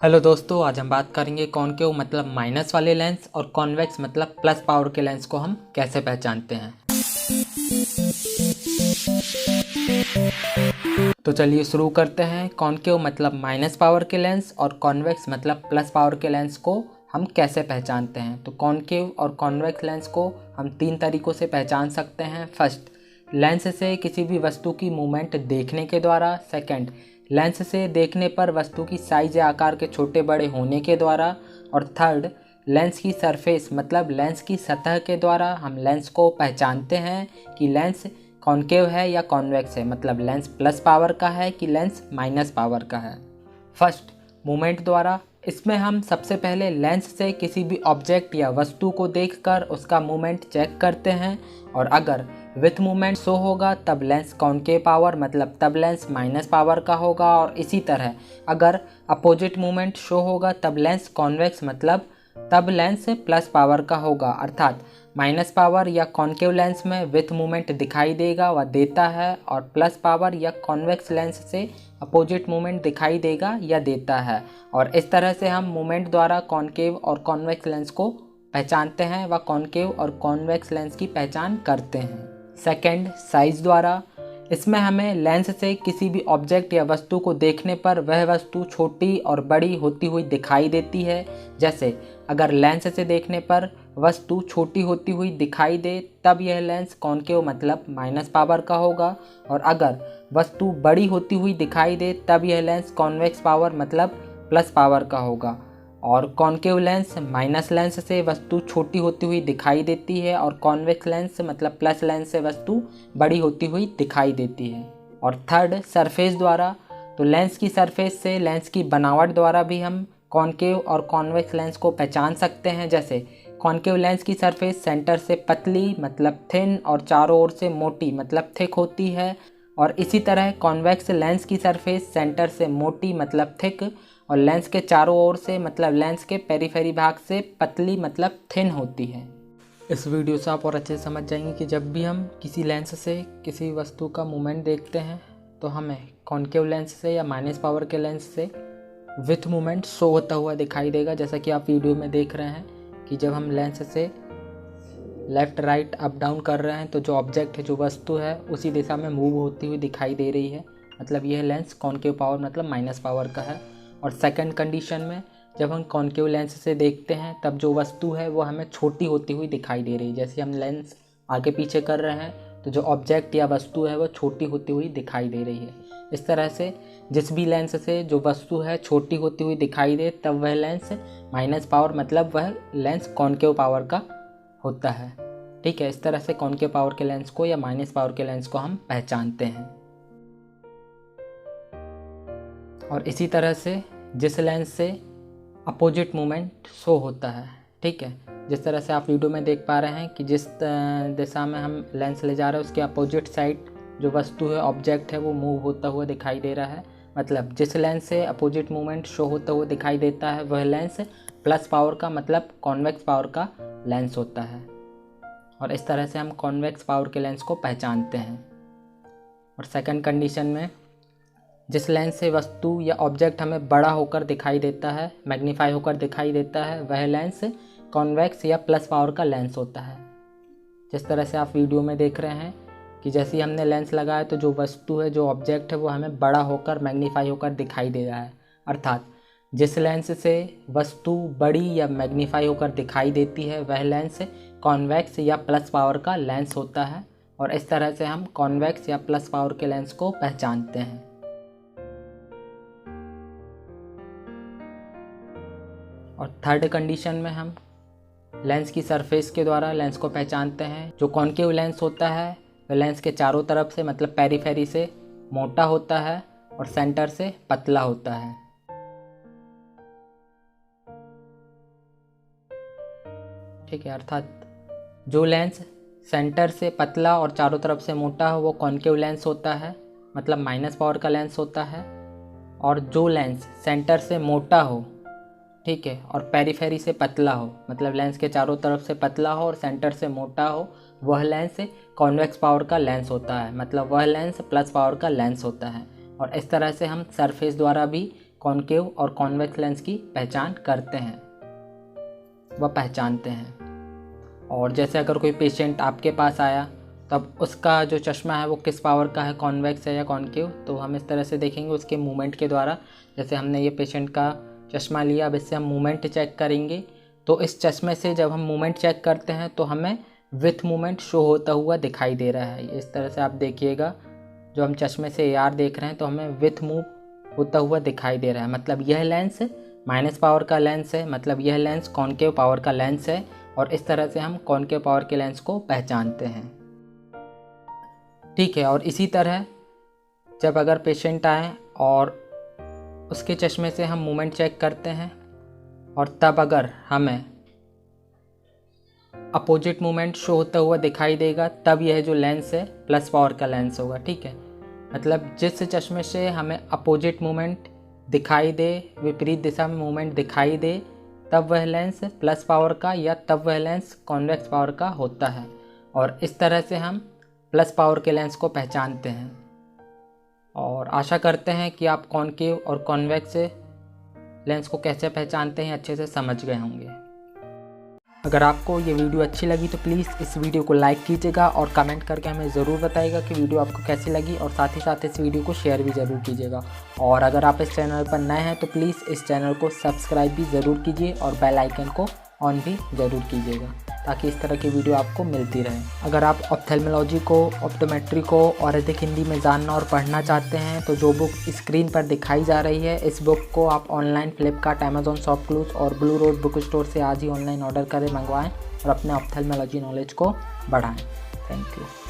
Hello दोस्तों, आज हम बात करेंगे कॉनकेव मतलब माइनस वाले लेंस और कॉन्वेक्स मतलब प्लस पावर के लेंस को हम कैसे पहचानते हैं। तो चलिए शुरू करते हैं। कॉनकेव मतलब माइनस पावर के लेंस और कॉन्वेक्स मतलब प्लस पावर के लेंस को हम कैसे पहचानते हैं। तो कॉनकेव और कॉन्वेक्स लेंस को हम तीन तरीक़ों से पहचान सकते हैं। फर्स्ट, लेंस से किसी भी वस्तु की मूवमेंट देखने के द्वारा। सेकंड, लेंस से देखने पर वस्तु की साइज या आकार के छोटे बड़े होने के द्वारा। और थर्ड, लेंस की सरफेस मतलब लेंस की सतह के द्वारा हम लेंस को पहचानते हैं कि लेंस कॉनकेव है या कॉन्वेक्स है, मतलब लेंस प्लस पावर का है कि लेंस माइनस पावर का है। फर्स्ट, मूवमेंट द्वारा। इसमें हम सबसे पहले लेंस से किसी भी ऑब्जेक्ट या वस्तु को देखकर उसका मूवमेंट चेक करते हैं, और अगर विथ मूवमेंट शो होगा तब लेंस कॉनकेव पावर मतलब तब लेंस माइनस पावर का होगा। और इसी तरह अगर अपोजिट मूवमेंट शो होगा तब लेंस कॉन्वेक्स मतलब तब लेंस प्लस पावर का होगा। अर्थात माइनस पावर या कॉनकेव लेंस में विथ मूवमेंट दिखाई देगा व देता है, और प्लस पावर या कॉन्वेक्स लेंस से अपोजिट मूवमेंट दिखाई देगा या देता है। और इस तरह से हम मूवमेंट द्वारा कॉनकेव और कॉन्वेक्स लेंस को पहचानते हैं व कॉनकेव और कॉन्वेक्स लेंस की पहचान करते हैं। सेकंड, साइज द्वारा। इसमें हमें लेंस से किसी भी ऑब्जेक्ट या वस्तु को देखने पर वह वस्तु छोटी और बड़ी होती हुई दिखाई देती है। जैसे अगर लेंस से देखने पर वस्तु छोटी होती हुई दिखाई दे तब यह लेंस कॉनकेव मतलब माइनस पावर का होगा, और अगर वस्तु बड़ी होती हुई दिखाई दे तब यह लेंस कॉन्वेक्स पावर मतलब प्लस पावर का होगा। और कॉनकेव लेंस माइनस लेंस से वस्तु छोटी होती हुई दिखाई देती है, और कॉन्वेक्स लेंस मतलब प्लस लेंस से वस्तु बड़ी होती हुई दिखाई देती है। और थर्ड, सरफेस द्वारा। तो लेंस की सरफेस से लेंस की बनावट द्वारा भी हम कॉनकेव और कॉन्वेक्स लेंस को पहचान सकते हैं। जैसे कॉनकेव लेंस की सरफेस सेंटर से पतली मतलब थिन और चारों ओर से मोटी मतलब थिक होती है, और इसी तरह कॉन्वेक्स लेंस की सरफेस सेंटर से मोटी मतलब थिक और लेंस के चारों ओर से मतलब लेंस के पेरीफेरी भाग से पतली मतलब थिन होती है। इस वीडियो से आप और अच्छे से समझ जाएंगे कि जब भी हम किसी लेंस से किसी वस्तु का मूवमेंट देखते हैं तो हमें कॉनकेव लेंस से या माइनस पावर के लेंस से विथ मूवमेंट शो होता हुआ दिखाई देगा। जैसा कि आप वीडियो में देख रहे हैं कि जब हम लेंस से लेफ़्ट राइट अप डाउन कर रहे हैं तो जो ऑब्जेक्ट है, जो वस्तु है, उसी दिशा में मूव होती हुई दिखाई दे रही है, मतलब यह लेंस कॉनकेव पावर मतलब माइनस पावर का है। और सेकंड कंडीशन में जब हम कॉनकेव लेंस से देखते हैं तब जो वस्तु है वो हमें छोटी होती हुई दिखाई दे रही है। जैसे हम लेंस आगे पीछे कर रहे हैं तो जो ऑब्जेक्ट या वस्तु है वो छोटी होती हुई दिखाई दे रही है। इस तरह से जिस भी लेंस से जो वस्तु है छोटी होती हुई दिखाई दे तब वह लेंस माइनस पावर मतलब वह लेंस कॉनकेव पावर का होता है। ठीक है, इस तरह से कॉनकेव पावर के लेंस को या माइनस पावर के लेंस को हम पहचानते हैं। और इसी तरह से जिस लेंस से अपोजिट मूवमेंट शो होता है, ठीक है, जिस तरह से आप वीडियो में देख पा रहे हैं कि जिस दिशा में हम लेंस ले जा रहे हैं उसके अपोजिट साइड जो वस्तु है, ऑब्जेक्ट है, वो मूव होता हुआ दिखाई दे रहा है। मतलब जिस लेंस से अपोजिट मूवमेंट शो होता हुआ दिखाई देता है वह लेंस प्लस पावर का मतलब कॉन्वेक्स पावर का लेंस होता है। और इस तरह से हम कॉन्वेक्स पावर के लेंस को पहचानते हैं। और सेकंड कंडीशन में जिस लेंस से वस्तु या ऑब्जेक्ट हमें बड़ा होकर दिखाई देता है, मैग्नीफाई होकर दिखाई देता है, वह लेंस कॉन्वेक्स या प्लस पावर का लेंस होता है। जिस तरह से आप वीडियो में देख रहे हैं कि जैसे ही हमने लेंस लगाया तो जो वस्तु है, जो ऑब्जेक्ट है, वो हमें बड़ा होकर मैग्नीफाई होकर दिखाई दे रहा है। अर्थात जिस लेंस से वस्तु बड़ी या मैग्नीफाई होकर दिखाई देती है वह लेंस कॉन्वेक्स या प्लस पावर का लेंस होता है। और इस तरह से हम कॉन्वेक्स या प्लस पावर के लेंस को पहचानते हैं। और थर्ड कंडीशन में हम लेंस की सरफेस के द्वारा लेंस को पहचानते हैं। जो कॉनकेव लेंस होता है वह लेंस के चारों तरफ से मतलब पेरीफेरी से मोटा होता है और सेंटर से पतला होता है। ठीक है, अर्थात जो लेंस सेंटर से पतला और चारों तरफ से मोटा हो वो कॉनकेव लेंस होता है, मतलब माइनस पावर का लेंस होता है। और जो लेंस सेंटर से मोटा हो, ठीक है, और पेरीफेरी से पतला हो, मतलब लेंस के चारों तरफ से पतला हो और सेंटर से मोटा हो, वह लेंस कॉन्वेक्स पावर का लेंस होता है, मतलब वह लेंस प्लस पावर का लेंस होता है। और इस तरह से हम सरफेस द्वारा भी कॉनकेव और कॉन्वेक्स लेंस की पहचान करते हैं, वह पहचानते हैं। और जैसे अगर कोई पेशेंट आपके पास आया तब उसका जो चश्मा है वो किस पावर का है, कॉन्वेक्स है या कॉनकेव, तो हम इस तरह से देखेंगे उसके मूवमेंट के द्वारा। जैसे हमने ये पेशेंट का चश्मा लिया, अब इससे हम मूवमेंट चेक करेंगे। तो इस चश्मे से जब हम मूवमेंट चेक करते हैं तो हमें विथ मूवमेंट शो होता हुआ दिखाई दे रहा है। इस तरह से आप देखिएगा, जो हम चश्मे से AR देख रहे हैं तो हमें विथ मूव होता हुआ दिखाई दे रहा है, मतलब यह लेंस माइनस पावर का लेंस है, मतलब यह लेंस कॉनकेव पावर का लेंस है। और इस तरह से हम कॉनकेव पावर के लेंस को पहचानते हैं, ठीक है। और इसी तरह जब अगर पेशेंट आए और उसके चश्मे से हम मूवमेंट चेक करते हैं और तब अगर हमें अपोजिट मूवमेंट शो होता हुआ दिखाई देगा, तब यह जो लेंस है प्लस पावर का लेंस होगा, ठीक है। मतलब जिस चश्मे से हमें अपोजिट मूवमेंट दिखाई दे, विपरीत दिशा में मूवमेंट दिखाई दे, तब वह लेंस प्लस पावर का या तब वह लेंस कॉन्वेक्स पावर का होता है। और इस तरह से हम प्लस पावर के लेंस को पहचानते हैं। और आशा करते हैं कि आप कॉनकेव और कॉन्वेक्स लेंस को कैसे पहचानते हैं अच्छे से समझ गए होंगे। अगर आपको ये वीडियो अच्छी लगी तो प्लीज़ इस वीडियो को लाइक कीजिएगा और कमेंट करके हमें ज़रूर बताइएगा कि वीडियो आपको कैसी लगी, और साथ ही साथ इस वीडियो को शेयर भी ज़रूर कीजिएगा। और अगर आप इस चैनल पर नए हैं तो प्लीज़ इस चैनल को सब्सक्राइब भी ज़रूर कीजिए और बेल आइकन को ऑन भी ज़रूर कीजिएगा, ताकि इस तरह की वीडियो आपको मिलती रहे। अगर आप ऑप्थेल्मोलॉजी को, ऑप्टोमेट्री को और अधिक हिंदी में जानना और पढ़ना चाहते हैं तो जो बुक स्क्रीन पर दिखाई जा रही है, इस बुक को आप ऑनलाइन फ्लिपकार्ट, अमेजॉन शॉपक्लूज और ब्लू रोड बुक स्टोर से आज ही ऑनलाइन ऑर्डर करें, मंगवाएं और अपने ऑप्थेल्मोलॉजी नॉलेज को बढ़ाएं। Thank you.